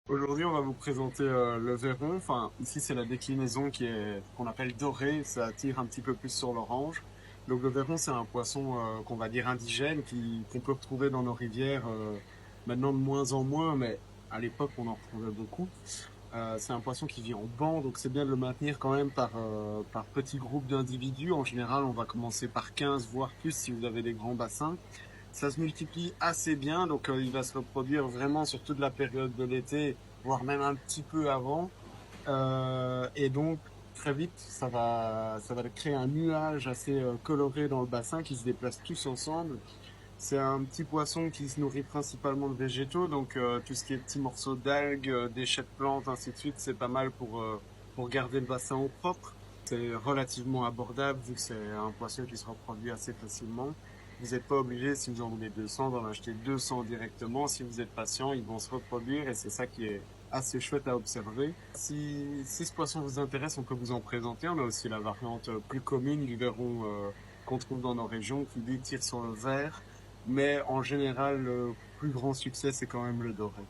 Aujourd'hui, on va vous présenter le Véron. Enfin, ici, c'est la déclinaison qu'on appelle doré. Ça tire un petit peu plus sur l'orange. Donc, le Véron, c'est un poisson qu'on va dire indigène, qu'on peut retrouver dans nos rivières maintenant de moins en moins, mais à l'époque, on en retrouvait beaucoup. C'est un poisson qui vit en banc, donc c'est bien de le maintenir quand même par petits groupes d'individus. En général, on va commencer par 15, voire plus si vous avez des grands bassins. Ça se multiplie assez bien, donc il va se reproduire vraiment sur toute la période de l'été, voire même un petit peu avant. Et donc très vite, ça va créer un nuage assez coloré dans le bassin qui se déplace tous ensemble. C'est un petit poisson qui se nourrit principalement de végétaux, donc tout ce qui est petits morceaux d'algues, déchets de plantes, ainsi de suite, c'est pas mal pour garder le bassin au propre. C'est relativement abordable vu que c'est un poisson qui se reproduit assez facilement. Vous n'êtes pas obligé, si vous en voulez 200, d'en acheter 200 directement. Si vous êtes patient, ils vont se reproduire et c'est ça qui est assez chouette à observer. Si ce poisson vous intéresse, on peut vous en présenter. On a aussi la variante plus commune du verron qu'on trouve dans nos régions qui lui tire sur le vert. Mais en général, le plus grand succès, c'est quand même le doré.